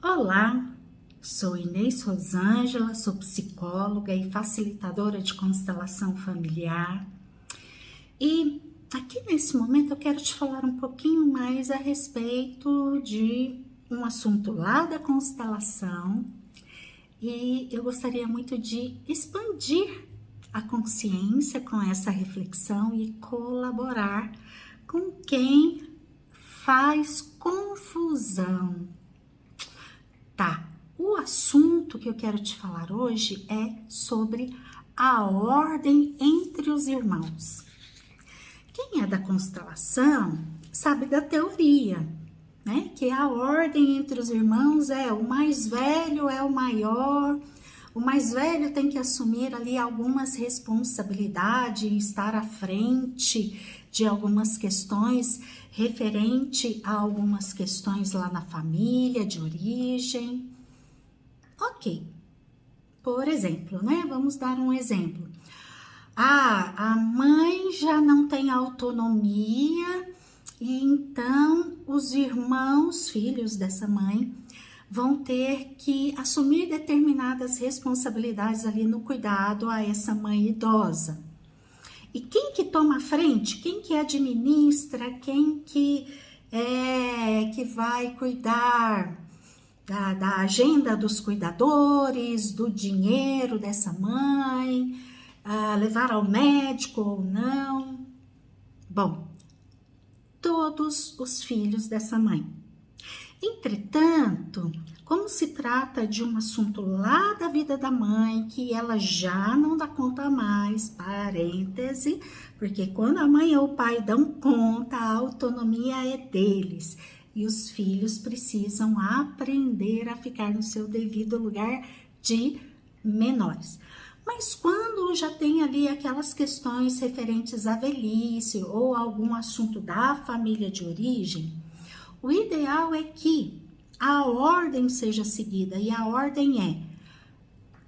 Olá, sou Inês Rosângela, sou psicóloga e facilitadora de constelação familiar. E aqui nesse momento eu quero te falar um pouquinho mais a respeito de um assunto lá da constelação e eu gostaria muito de expandir a consciência com essa reflexão e colaborar com quem faz confusão. Tá, o assunto que eu quero te falar hoje é sobre a ordem entre os irmãos. Quem é da constelação sabe da teoria, né? Que a ordem entre os irmãos é o mais velho é o maior, o mais velho tem que assumir ali algumas responsabilidades, estar à frente de algumas questões referente a algumas questões lá na família, de origem. Ok, por exemplo, né? Vamos dar um exemplo. A mãe já não tem autonomia e então os irmãos, filhos dessa mãe, vão ter que assumir determinadas responsabilidades ali no cuidado a essa mãe idosa. E quem que toma a frente? Quem que administra? Quem que vai cuidar da agenda dos cuidadores, do dinheiro dessa mãe, levar ao médico ou não? Bom, todos os filhos dessa mãe. Entretanto, como se trata de um assunto lá da vida da mãe, que ela já não dá conta mais, parêntese, porque quando a mãe ou o pai dão conta, a autonomia é deles. E os filhos precisam aprender a ficar no seu devido lugar de menores. Mas quando já tem ali aquelas questões referentes à velhice ou algum assunto da família de origem, o ideal é que a ordem seja seguida, e a ordem é: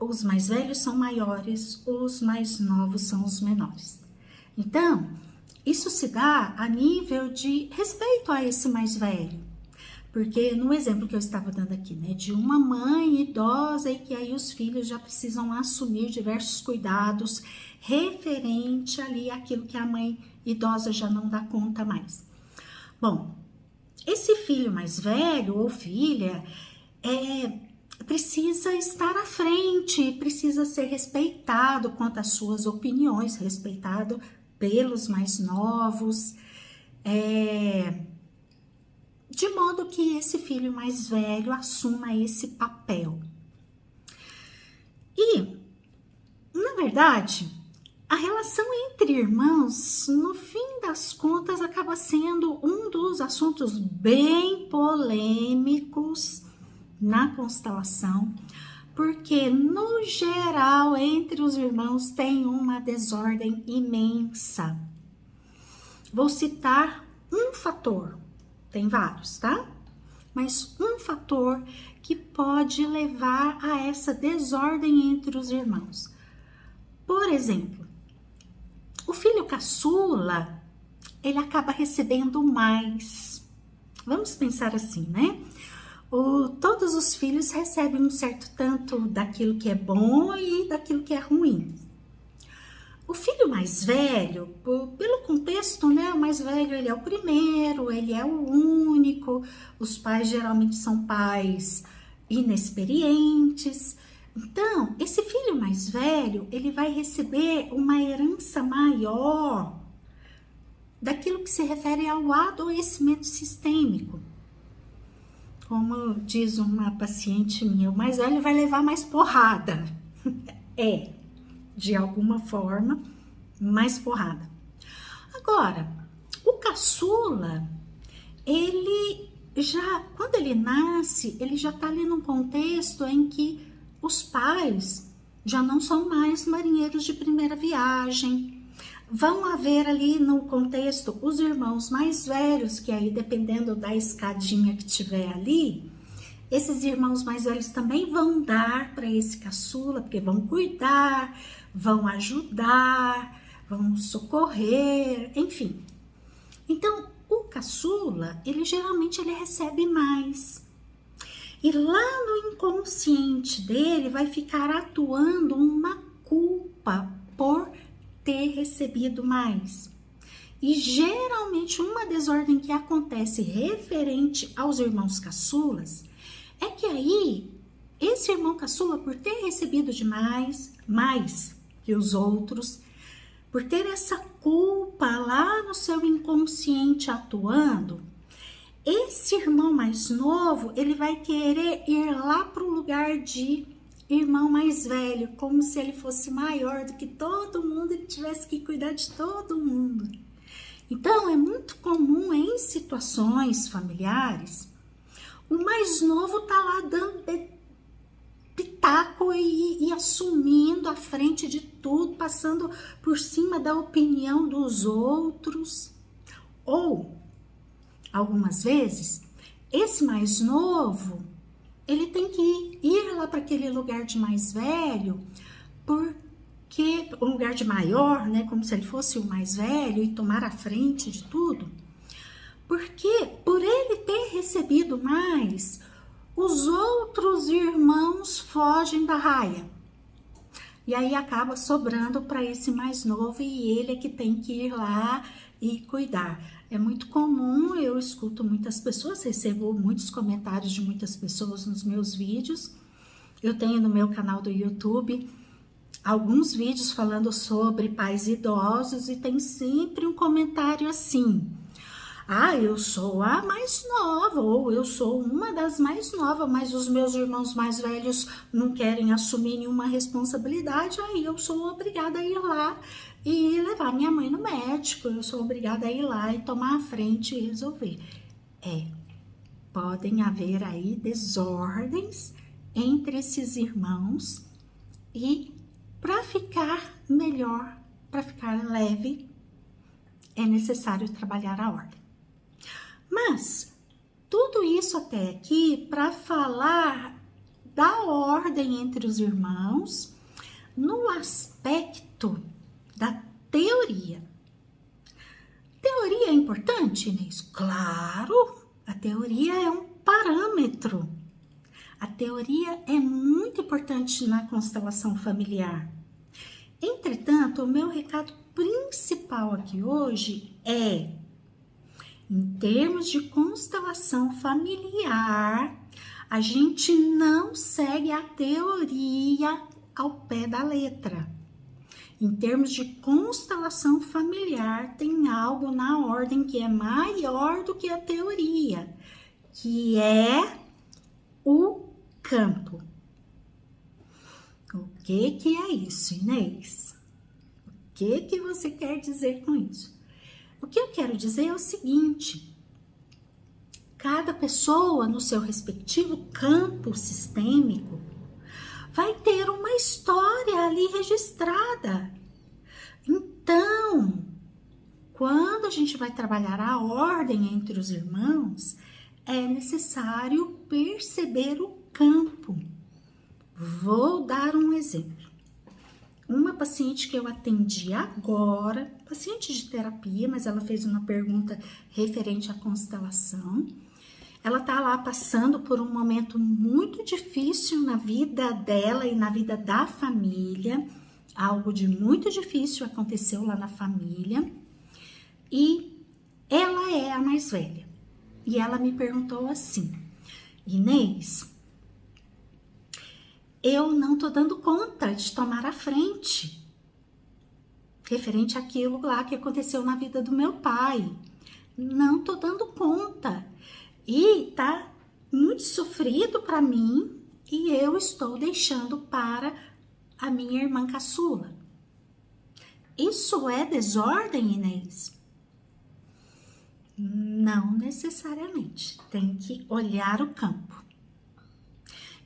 os mais velhos são maiores, os mais novos são os menores. Então, isso se dá a nível de respeito a esse mais velho. Porque no exemplo que eu estava dando aqui, né, de uma mãe idosa e que aí os filhos já precisam assumir diversos cuidados referente ali àquilo que a mãe idosa já não dá conta mais. Bom, esse filho mais velho ou filha precisa estar à frente, precisa ser respeitado quanto às suas opiniões, respeitado pelos mais novos, de modo que esse filho mais velho assuma esse papel. E, na verdade, a relação entre irmãos, no fim das contas, acaba sendo um dos assuntos bem polêmicos na constelação, porque, no geral, entre os irmãos tem uma desordem imensa. Vou citar um fator, tem vários, tá? Mas um fator que pode levar a essa desordem entre os irmãos. Por exemplo, o filho caçula, ele acaba recebendo mais. Vamos pensar assim, né? Todos os filhos recebem um certo tanto daquilo que é bom e daquilo que é ruim. O filho mais velho, pelo contexto, né? O mais velho, ele é o primeiro, ele é o único. Os pais geralmente são pais inexperientes. Então, esse filho mais velho, ele vai receber uma herança maior daquilo que se refere ao adoecimento sistêmico. Como diz uma paciente minha, o mais velho vai levar mais porrada. De alguma forma, mais porrada. Agora, o caçula, quando ele nasce, ele já está ali num contexto em que os pais já não são mais marinheiros de primeira viagem. Vão haver ali no contexto os irmãos mais velhos, que aí dependendo da escadinha que tiver ali, esses irmãos mais velhos também vão dar para esse caçula, porque vão cuidar, vão ajudar, vão socorrer, enfim. Então, o caçula, ele geralmente recebe mais. E lá no inconsciente dele vai ficar atuando uma culpa por ter recebido mais. E geralmente uma desordem que acontece referente aos irmãos caçulas é que aí esse irmão caçula, por ter recebido demais, mais que os outros, por ter essa culpa lá no seu inconsciente atuando, esse irmão mais novo, ele vai querer ir lá para o lugar de irmão mais velho, como se ele fosse maior do que todo mundo, ele tivesse que cuidar de todo mundo. Então, é muito comum em situações familiares, o mais novo tá lá dando pitaco e assumindo a frente de tudo, passando por cima da opinião dos outros. Ou, algumas vezes, esse mais novo, ele tem que ir lá para aquele lugar de mais velho, porque um lugar de maior, né, como se ele fosse o mais velho e tomar a frente de tudo, porque por ele ter recebido mais, os outros irmãos fogem da raia. E aí acaba sobrando para esse mais novo e ele é que tem que ir lá e cuidar. É muito comum, eu escuto muitas pessoas, recebo muitos comentários de muitas pessoas nos meus vídeos. Eu tenho no meu canal do YouTube alguns vídeos falando sobre pais idosos e tem sempre um comentário assim: ah, eu sou a mais nova, ou eu sou uma das mais novas, mas os meus irmãos mais velhos não querem assumir nenhuma responsabilidade, aí eu sou obrigada a ir lá e levar minha mãe no médico, eu sou obrigada a ir lá e tomar a frente e resolver. Podem haver aí desordens entre esses irmãos e para ficar melhor, para ficar leve, é necessário trabalhar a ordem. Mas tudo isso até aqui para falar da ordem entre os irmãos no aspecto da teoria. Teoria é importante, Inês? Claro, a teoria é um parâmetro. A teoria é muito importante na constelação familiar. Entretanto, o meu recado principal aqui hoje é: em termos de constelação familiar, a gente não segue a teoria ao pé da letra. Em termos de constelação familiar, tem algo na ordem que é maior do que a teoria, que é o campo. O que é isso, Inês? O que você quer dizer com isso? O que eu quero dizer é o seguinte: cada pessoa no seu respectivo campo sistêmico vai ter uma história ali registrada. Então, quando a gente vai trabalhar a ordem entre os irmãos, é necessário perceber o campo. Vou dar um exemplo. Uma paciente que eu atendi agora, paciente de terapia, mas ela fez uma pergunta referente à constelação. Ela tá lá passando por um momento muito difícil na vida dela e na vida da família. Algo de muito difícil aconteceu lá na família. E ela é a mais velha. E ela me perguntou assim: Inês, eu não tô dando conta de tomar a frente referente àquilo lá que aconteceu na vida do meu pai. Não tô dando conta. E tá muito sofrido para mim e eu estou deixando para a minha irmã caçula. Isso é desordem, Inês? Não necessariamente. Tem que olhar o campo.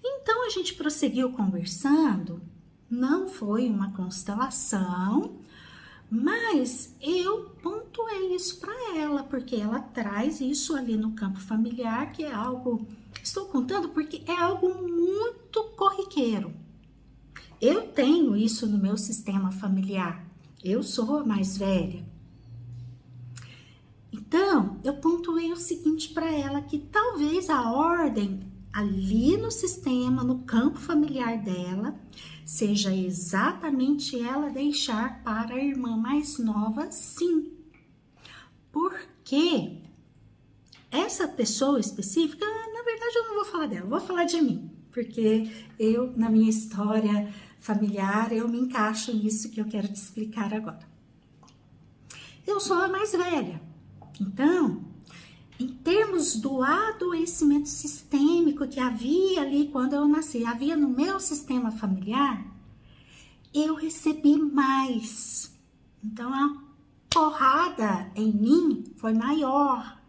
Então a gente prosseguiu conversando, não foi uma constelação, mas eu pontuei isso para ela, porque ela traz isso ali no campo familiar, que é algo, estou contando porque é algo muito corriqueiro. Eu tenho isso no meu sistema familiar, eu sou a mais velha. Então, eu pontuei o seguinte para ela, que talvez a ordem ali no sistema, no campo familiar dela, seja exatamente ela deixar para a irmã mais nova, sim. Porque essa pessoa específica, na verdade eu não vou falar dela, eu vou falar de mim. Porque eu, na minha história familiar, eu me encaixo nisso que eu quero te explicar agora. Eu sou a mais velha. Então, em termos do adoecimento sistêmico que havia ali quando eu nasci, havia no meu sistema familiar, eu recebi mais. Então, a porrada em mim foi maior.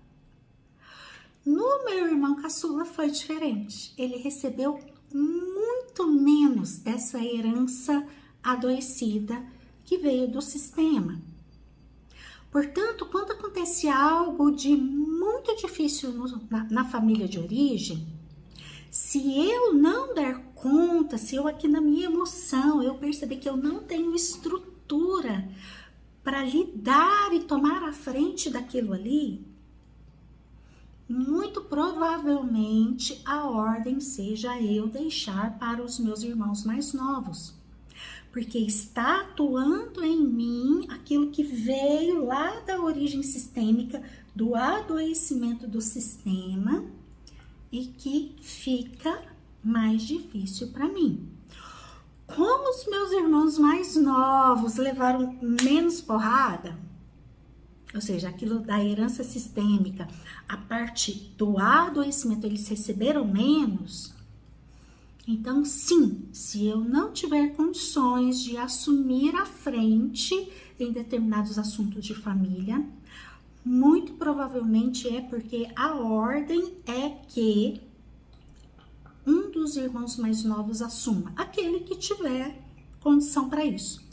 No meu irmão caçula foi diferente. Ele recebeu muito menos dessa herança adoecida que veio do sistema. Portanto, quando acontece algo de muito difícil na família de origem, se eu não der conta, se eu aqui na minha emoção, eu perceber que eu não tenho estrutura para lidar e tomar a frente daquilo ali, muito provavelmente a ordem seja eu deixar para os meus irmãos mais novos. Porque está atuando em mim aquilo que veio lá da origem sistêmica, do adoecimento do sistema e que fica mais difícil para mim. Como os meus irmãos mais novos levaram menos porrada, ou seja, aquilo da herança sistêmica, a parte do adoecimento, eles receberam menos. Então, sim, se eu não tiver condições de assumir a frente em determinados assuntos de família, muito provavelmente é porque a ordem é que um dos irmãos mais novos assuma, aquele que tiver condição para isso.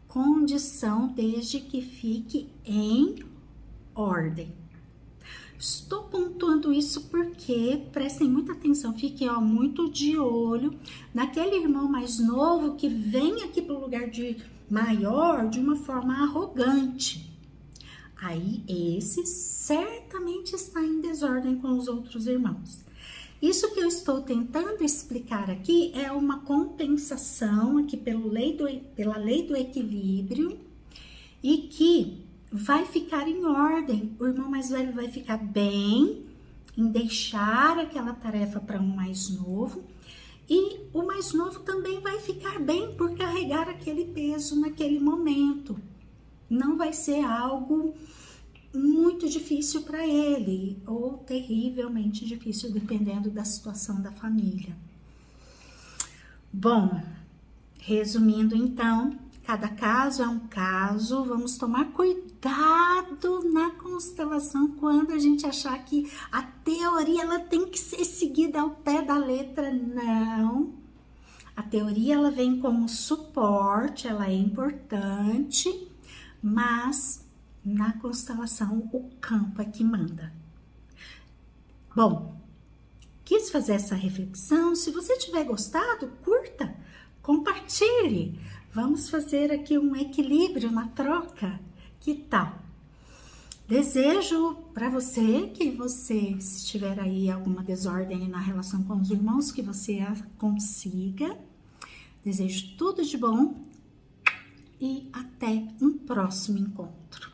Condição desde que fique em ordem. Estou pontuando isso porque, prestem muita atenção, fiquem muito de olho naquele irmão mais novo que vem aqui para o lugar de maior de uma forma arrogante. Aí esse certamente está em desordem com os outros irmãos. Isso que eu estou tentando explicar aqui é uma compensação aqui pela lei do equilíbrio e que vai ficar em ordem. O irmão mais velho vai ficar bem em deixar aquela tarefa para um mais novo e o mais novo também vai ficar bem por carregar aquele peso naquele momento. Não vai ser algo muito difícil para ele ou terrivelmente difícil, dependendo da situação da família. Bom, resumindo então, cada caso é um caso, vamos tomar cuidado na constelação quando a gente achar que a teoria ela tem que ser seguida ao pé da letra, não. A teoria ela vem como suporte, ela é importante, mas na constelação o campo é que manda. Bom, quis fazer essa reflexão, se você tiver gostado, curta, compartilhe. Vamos fazer aqui um equilíbrio na troca. Que tal? Desejo para você que você, se tiver aí alguma desordem na relação com os irmãos, que você a consiga. Desejo tudo de bom e até um próximo encontro.